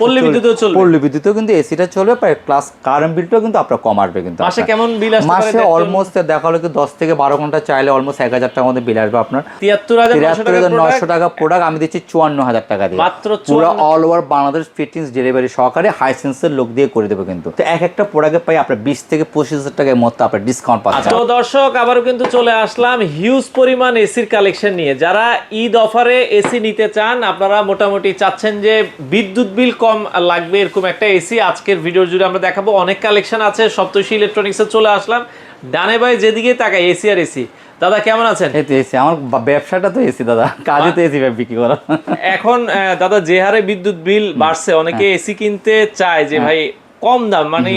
পল্লী বিদ্যুতেও চলবে, পল্লী বিদ্যুতেও কিন্তু এসিটা চলবে, প্লাস কারেন্ট বিলটাও কিন্তু আপনার কম আসবে। কিন্তু মাসে কেমন বিল আসবে? মাসে অলমোস্ট দেখা হলো কি 10 থেকে 12 ঘন্টা চাইলে অলমোস্ট 1000 টাকার মধ্যে বিল আসবে আপনার। 73,900 টাকা প্রোডাক্ট আমি দিচ্ছি 54,000 টাকা দিয়ে, মাত্র পুরো all over Bangladesh fittings delivery সহকারে হাইসেন্সের লোক দিয়ে করে দেবো। কিন্তু তো এক একটা প্রোডাক্টে পাই আপনার 20 থেকে 25,000 টাকার মধ্যে আপনার ডিসকাউন্ট পাচ্ছেন। তো দর্শক আবারও কিন্তু চলে আসলাম হিউজ পরিমাণ এসির কালেকশন নিয়ে। যারা ঈদ অফারে এসি নিতে চান, আপনারা মোটামুটি চাচ্ছেন যে বিদ্যুৎ বিল কম লাগবে এরকম একটা এসি, আজকের ভিডিও জুড়ে আমরা দেখাবো। অনেক কালেকশন আছে। সপ্তর্ষি ইলেকট্রনিক্সে চলে আসলাম, ডানে বাই যেদিকে তাকাই এসি আর এসি। দাদা কেমন আছেন? এই তো এসি, আমার ব্যবসাটা তো এসি দাদা, কাজে তো এসি বিক্রি করা। এখন দাদা যে হারে বিদ্যুৎ বিল বাড়ছে, অনেকে এসি কিনতে চায় যে ভাই কম দাম, মানে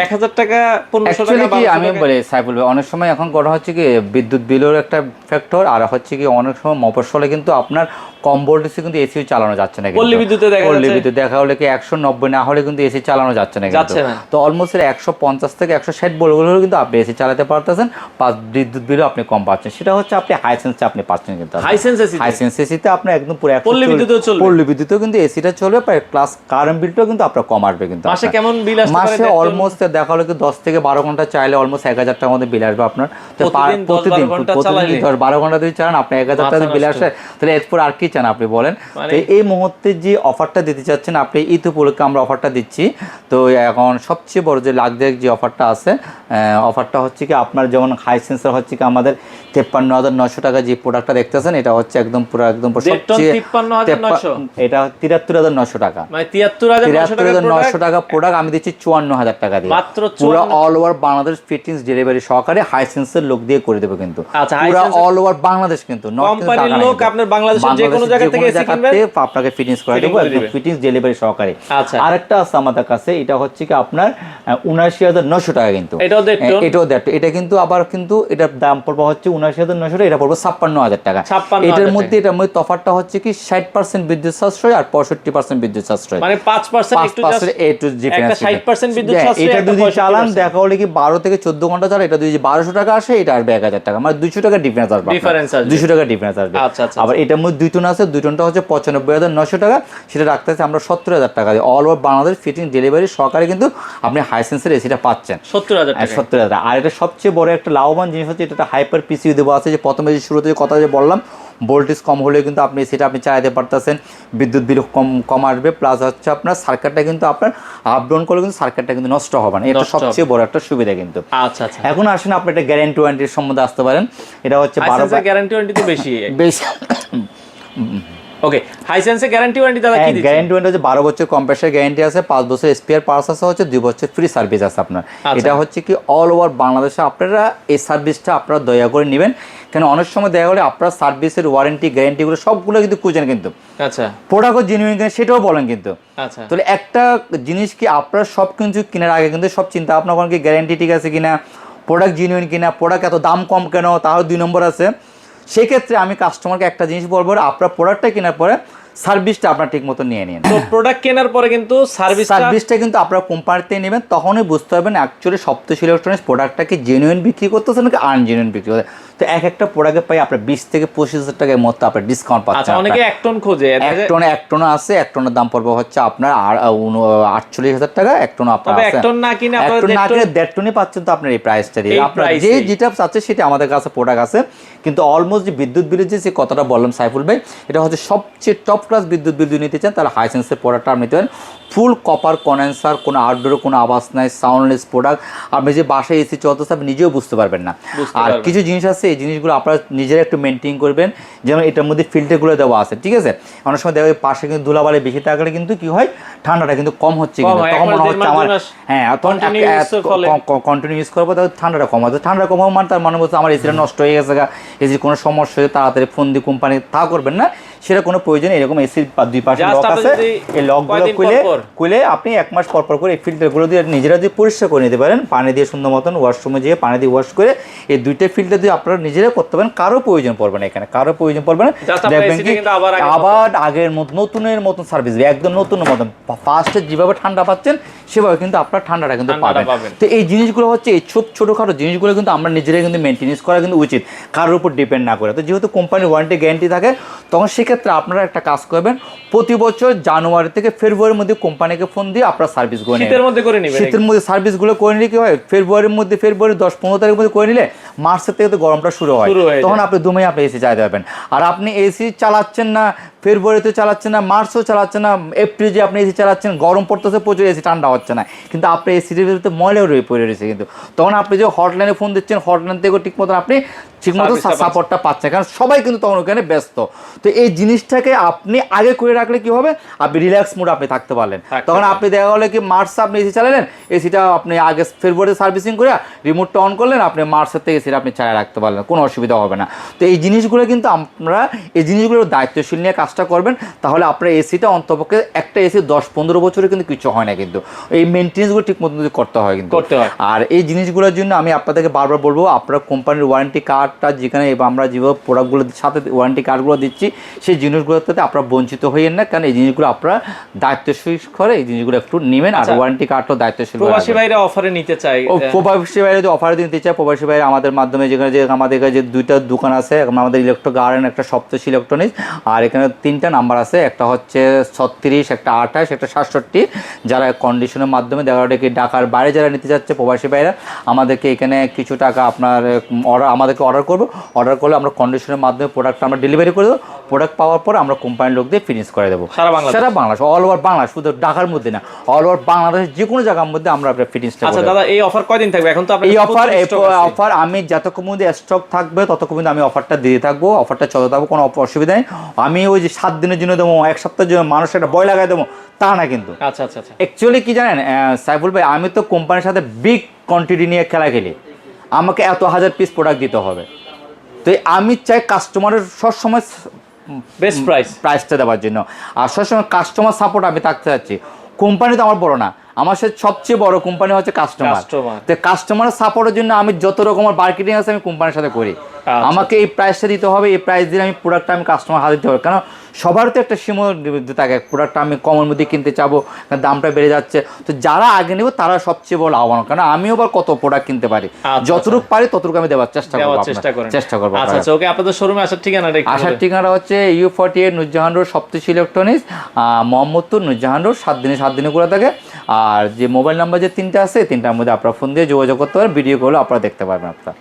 1000 টাকা 1500 টাকা। আমি বলি সাইফুল ভাই, অনেক সময় এখন করা হচ্ছে কি বিদ্যুৎ বিলের একটা ফ্যাক্টর, আর হচ্ছে কি অনেক সময় মফস্বলে কিন্তু আপনার কম ভোল্টেজে কিন্তু এসি চালানো যাচ্ছে না। পল্লী বিদ্যুতে দেখা হলে কি 190 না হলে কিন্তু এসি চালানো যাচ্ছে না। তো অলমোস্ট 150 থেকে 160 ভোল্ট হলেও কিন্তু আপনি এসি চালাতে পারতেছেন, প্লাস বিদ্যুৎ বিলও আপনি কম পাচ্ছেন। সেটা হচ্ছে আপনি হাইসেন্সে আপনি পাচ্ছেন। কিন্তু হাইসেন্স এসিতে আপনি একদম পুরো পল্লী বিদ্যুতেও কিন্তু এসিটা চলবে, প্লাস কারেন্ট বিলটাও কিন্তু আপনার কম আসবে। কিন্তু মাসে কেমন বিল আসবে? মাসে অলমোস্ট দেখা হলো কি 10 থেকে 12 ঘন্টা চাইলে অলমোস্ট 1000 টাকার মধ্যে বিল আসবে আপনার। তো প্রতিদিন 10-12 ঘন্টা যদি চালান আপনি 1000 টাকা বিল আসে, তাহলে এরপর আর কি চান আপনি বলেন? তো এই মুহূর্তে যে অফারটা দিতে চাচ্ছেন আপনি, ঈদ উপলক্ষে আমরা অফারটা দিচ্ছি। তো এখন সবচেয়ে বড় যে লাক্সারি যে অফারটা আছে, অফারটা হচ্ছে কি আপনার যেমন হাইসেন্সের হচ্ছে কি আমাদের 53,900 টাকা যে প্রোডাক্টটা দেখতেছেন, এটা হচ্ছে একদম পুরো সবচেয়ে এটা 73,900 টাকা, মানে 73,900 টাকা প্রোডাক্ট আমি দিচ্ছি 54,000 টাকা দিয়ে, মাত্র পুরো all over Bangladesh fittings delivery সহকারে হাইসেন্সের লোক দিয়ে করে দেবো। কিন্তু পুরো অল ওভার বাংলাদেশ, কিন্তু কোম্পানির লোক আপনার বাংলাদেশের যে কোনো জায়গা থেকে এসি কিনবেন, আপনাকে ফিটিংস করে দেবো একদম ফিটিংস ডেলিভারি সহকারে। আরেকটা আছে আমাদের কাছে, এটা হচ্ছে কি আপনার 79,900 টাকা। কিন্তু এটা কিন্তু আবার কিন্তু এটার দাম পড়বে হচ্ছে 79,900 টাকা, এটা পড়বে 56,000 টাকা। এটার মধ্যে তফাৎটা হচ্ছে কি 60% বিদ্যুৎ সাশ্রয় আর 65% বিদ্যুৎ সাশ্রয়, মানে 5% একটু জাস্ট একটু ডিফারেন্স। 60% বিদ্যুৎ সাশ্রয়, এটা যদি চালান দেখা হলে কি 12 থেকে 14 ঘন্টা চালান, এটা যদি 1200 টাকা আসে, এটা আসবে 1000 টাকা, মানে 200 টাকা ডিফারেন্স আসবে, 200 টাকা ডিফারেন্স আসবে। আবার এটার মধ্যে দুই টোন আছে, দুই টোনটা হচ্ছে 95,900 টাকা, সেটা রাখতে আছে আমরা 70,000 টাকা দিয়ে all over Bangladesh fitting delivery সহকারে কিন্তু আপনি হাইসেন্সের এসিটা পাচ্ছেন 70,000। আর এটা সবচেয়ে বড় একটা লাভবান জিনিস হচ্ছে এটা হাইপার পিসিইউ দেওয়া আছে, যে প্রথমে যে শুরুতে যে কথা যে বললাম, ভোল্টেজ কম হলে কিন্তু আপনি সেটা আপনি চালাতে পারতেছেন, বিদ্যুৎ বিল কম আসবে, প্লাস হচ্ছে আপনার সার্কিটটা কিন্তু আপনার আপ ডাউন করলে কিন্তু সার্কিটটা কিন্তু নষ্ট হবে না। এটা সবচেয়ে বড় একটা সুবিধা। কিন্তু এখন আসেন আপনি এটা গ্যারান্টি ওয়ারেন্টির সম্বন্ধে আসতে পারেন। এটা হচ্ছে 12 গ্যারান্টি ওয়ারেন্টি তো বেশি ওকে। হাইসেন্সে গ্যারান্টি ওয়ারেন্টি দাদা কি দিচ্ছেন? গ্যারান্টি ওয়ারেন্টি হচ্ছে 12 বছর কম্প্রেসার গ্যারান্টি আছে, 5 বছর স্পেয়ার পার্টস আছে, হচ্ছে 2 বছর ফ্রি সার্ভিস আছে আপনার। এটা হচ্ছে কি অল ওভার বাংলাদেশে আপনারা এই সার্ভিসটা আপনারা দয়া করে নেবেন, কেন অনেক সময় দেখা গেলে আপনার সার্ভিসের ওয়ারেন্টি গ্যারান্টিগুলো সবগুলো কিন্তু খুঁজেন, কিন্তু প্রোডাক্টও জেনুইন কিনা সেটাও বলেন। কিন্তু তাহলে একটা জিনিস কি আপনারা সব কিছু কেনার আগে কিন্তু সব চিন্তা ভাবনা করেন কি গ্যারান্টি ঠিক আছে কিনা, প্রোডাক্ট জেনুইন কিনা, প্রোডাক্ট এত দাম কম কেন, তাহলে 2 নম্বর আছে। সেক্ষেত্রে আমি কাস্টমারকে একটা জিনিস বলবো, আপনার প্রোডাক্টটা কেনার পরে সার্ভিসটা আপনার ঠিক মতো নিয়ে নিন। তো প্রোডাক্ট কেনার পরে কিন্তু সার্ভিসটা কিন্তু আপনারা কোম্পানিতে নেবেন, তখনই বুঝতে পারবেন অ্যাকচুয়ালি সপ্তর্ষি ইলেকট্রনিক্স প্রোডাক্টটাকে জেনুইন বিক্রি করতেছে নাকি আনজেনুইন বিক্রি করতে। তো এক একটা প্রোডাক্টে পাই আপনার 20 থেকে 25,000 টাকার মধ্যে আপনার ডিসকাউন্ট পাচ্ছেন। অনেকে এক টন খোঁজে, এক টন আছে, এক টনের দাম পড়বে হচ্ছে আপনার 48,000 টাকা। এক টন আপনার আছে, এক টন না কিনে 1.5 টনই পাচ্ছেন। তো আপনার এই প্রাইসটা দিয়ে আপনার যে যেটা চাচ্ছে সেটা আমাদের কাছে প্রোডাক্ট আছে। কিন্তু অলমোস্ট যে বিদ্যুৎ বিলের যে কথাটা বললাম সাইফুল ভাই, এটা হচ্ছে সবচেয়ে টপ ক্লাস বিদ্যুৎ বিল নিতে চান তাহলে হাইসেন্সের প্রোডাক্টটা আপনি নিতে পারেন। ফুল কপার কন্ডেন্সার, কোনো আউটডোরে কোনো আওয়াজ নাই, সাউন্ডলেস প্রোডাক্ট। আপনি যে বাসায় এসি চলতেছে আপনি নিজেও বুঝতে পারবেন না। আর কিছু জিনিস আছে, এই জিনিসগুলো আপনারা নিজেরা একটু মেনটেন করবেন, যেমন এটার মধ্যে ফিল্টারগুলো দেওয়া আছে, ঠিক আছে? অনেক সময় দেখা যায় পাশে কিন্তু ধুলাবালি বেশি থাকলে কিন্তু কি হয়, ঠান্ডাটা কিন্তু কম হচ্ছে, কিন্তু তখন মনে হচ্ছে আমার তখন কন্টিনিউ ইউজ করবো, তাহলে ঠান্ডাটা কম হয়। ঠান্ডা কম হবে মানে তার মনে হচ্ছে আমার এসিটা নষ্ট হয়ে গেছে, এসির কোনো সমস্যা হয়ে তাড়াতাড়ি ফোন দিয়ে কোম্পানি তা করবেন না, সেটা কোনো প্রয়োজন। এরকম এসির 2 পাশে লক আছে, এই লকগুলো খুলে আপনি 1 মাস পর পর করে এই ফিল্টারগুলো দিয়ে নিজেরা দিয়ে পরিষ্কার করে নিতে পারেন, পানি দিয়ে সুন্দর মতন ওয়াশরুমে যেয়ে পানি দিয়ে ওয়াশ করে এই 2টা ফিল্টার দিয়ে আপনারা নিজেরা করতে পারেন। কারো প্রয়োজন পড়বে না, এখানে কারো প্রয়োজন পড়বে না। দেখবেন কি আবার আগের মতো নতুনের মতন সার্ভিস, একদম নতুনের মতন ফার্স্টে যেভাবে ঠান্ডা পাচ্ছেন সেভাবে কিন্তু আপনার ঠান্ডাটা কিন্তু পাবেন। তো এই জিনিসগুলো হচ্ছে এই ছোটোখাটো জিনিসগুলো কিন্তু আমরা নিজেরাই কিন্তু মেনটেন্স করা কিন্তু উচিত, কারোর উপর ডিপেন্ড না করে। তো যেহেতু কোম্পানির ওয়ারেন্টি গ্যারান্টি থাকে, তখন সেক্ষেত্রে সেক্ষেত্রে আপনারা একটা কাজ করবেন, প্রতি বছর জানুয়ারি থেকে ফেব্রুয়ারির মধ্যে কোম্পানিকে ফোন দিয়ে আপনারা সার্ভিস করে নেবেন। শীতের মধ্যে করে নেবেন, শীতের মধ্যে সার্ভিসগুলো করে নিলে কি হয়, ফেব্রুয়ারির মধ্যে, ফেব্রুয়ারি 10-15 তারিখের মধ্যে করে নিলে মার্চের থেকে তো গরমটা শুরু হয়, তখন আপনি 2 মাসে আপনি এসি চালাতে পারবেন। আর আপনি এসি চালাচ্ছেন না ফেব্রুয়ারিতে, চালাচ্ছেন না মার্চও চালাচ্ছেন না, এপ্রিল যে আপনি এসি চালাচ্ছেন, গরম পড়তেছে প্রচুর, এসি ঠান্ডা হচ্ছে না, কিন্তু আপনি এসির ভিতরে ময়লাও পড়ে রয়েছে, কিন্তু তখন আপনি যে হটলাইনে ফোন দিচ্ছেন, হটলাইন থেকেও ঠিক মতন আপনি ঠিকমতো সাপোর্টটা পাচ্ছেন, কারণ সবাই কিন্তু তখন ওখানে ব্যস্ত। তো এই জিনিসটাকে আপনি আগে করে রাখলে কি হবে, আপনি রিল্যাক্স মুড আপনি থাকতে পারলেন। তখন আপনি দেখা গেলো কি মার্চে আপনি এসি চালালেন, এসিটা আপনি আগে ফেব্রুয়ারিতে সার্ভিসিং করে রিমোটটা অন করলেন, আপনি মার্চের থেকে এসিটা আপনি চালিয়ে রাখতে পারলেন, কোনো অসুবিধা হবে না। তো এই জিনিসগুলো কিন্তু আপনারা এই জিনিসগুলো দায়িত্বশীল নিয়ে কাজটা করবেন, তাহলে আপনার এসিটা অন্তপক্ষে একটা এসি 10-15 বছরে কিন্তু কিছু হয় না, কিন্তু এই মেনটেন্যান্সগুলো ঠিক মতো করতে হয় কিন্তু করতে হয়। আর এই জিনিসগুলোর জন্য আমি আপনাদেরকে বারবার বলবো, আপনার কোম্পানির ওয়ারেন্টি কার্ডটা যেখানে আমরা যেভাবে প্রোডাক্টগুলোর সাথে ওয়ারেন্টি কার্ডগুলো দিচ্ছি, সেই জিনিসগুলোতে আপনারা বঞ্চিত হইয়েন না, কারণ এই জিনিসগুলো আপনারা দায়িত্বশীল করে এই জিনিসগুলো একটু নেবেন। আর ওয়ারেন্টি কার্ডটাও দায়িত্বশীল। প্রবাসী ভাইরা অফারে নিতে চাই, প্রবাসী ভাইরা যদি অফারে নিতে চায়, প্রবাসী ভাইরা আমাদের মাধ্যমে যেখানে যে আমাদের কাছে যে 2টা দোকান আছে, আমাদের ইলেকট্রো গার্ডেন, একটা সপ্তশী ইলেকট্রনিক্স, আর এখানে 3টা নাম্বার আছে, একটা হচ্ছে 36, একটা 28, একটা 67। যারা কন্ডিশনের মাধ্যমে দেখা যায় কি ঢাকার বাইরে যারা নিতে যাচ্ছে প্রবাসী ভাইরা, আমাদেরকে এখানে কিছু টাকা আপনার আমাদেরকে অর্ডার করবো, অর্ডার করলে আমরা কন্ডিশনের মাধ্যমে প্রোডাক্টটা আমরা ডেলিভারি করে দেবো। প্রোডাক্ট পাওয়ার পর আমরা কোম্পানির লোক দিয়ে ফিনিশ করে দেবো সারা বাংলাদেশ, অল ওভার বাংলাদেশ, শুধু ঢাকার মধ্যে না, অল ওভার বাংলাদেশের যে কোনো জায়গার মধ্যে আমরা ফিনিশটা। আচ্ছা দাদা, এই অফার কয়দিন থাকবে? এখন তো এই অফার আমি যতক্ষণ মধ্যে স্টক থাকবে ততক্ষণ মধ্যে আমি অফারটা দিয়ে থাকবো, অফারটা চলতে থাকবো, কোনো অসুবিধা নেই। আমি ওই যে 7 দিনের জন্য দেবো, 1 সপ্তাহের জন্য মানুষ একটা ভয় লাগাই দেবো, তা না কিন্তু। আচ্ছা আচ্ছা আচ্ছা, অ্যাকচুয়ালি কি জানেন সাইফুল ভাই, আমি তো কোম্পানির সাথে বিগ কোয়ান্টিটি নিয়ে খেলা খেলি, আমাকে এত হাজার পিস প্রোডাক্ট দিতে হবে, তো আমি চাই কাস্টমারের সবসময় বেস্ট প্রাইসটা দেওয়ার জন্য, আর সবসময় কাস্টমার সাপোর্ট আমি থাকতে চাচ্ছি। কোম্পানি তো আমার বড় না, আমার সাথে সবচেয়ে বড় কোম্পানি হচ্ছে কাস্টমার। তো কাস্টমারের সাপোর্টের জন্য আমি যত রকমের মার্কেটিং আছে আমি কোম্পানির সাথে করি। আমাকে এই প্রাইসটা দিতে হবে, এই প্রাইস দিয়ে আমি প্রোডাক্টটা আমি কাস্টমার হাতে দিতে হবে, কারণ সবার তো একটা সীমা থাকে, প্রোডাক্টটা আমি কমের মধ্যে কিনতে চাবো, দামটা বেড়ে যাচ্ছে, তো যারা আগে নেব তারা সবচেয়ে বড় আহ্বান, কারণ আমিও আবার কত প্রোডাক্ট কিনতে পারি, যতটুকু পারি ততটুকু আমি দেওয়ার চেষ্টা করবো। আচ্ছা ওকে, আপনাদের শোরুমে আসার ঠিকানা হচ্ছে U48 Nurjahan road, Saptashi electronics, Mohammadpur Nurjahan road, 7 দিনে করে থাকে। আর যে মোবাইল নাম্বার যে 3টা আছে, 3টার মধ্যে আপনারা ফোন দিয়ে যোগাযোগ করতে পারেন, ভিডিও কলে আপনারা দেখতে পারবেন আপনারা।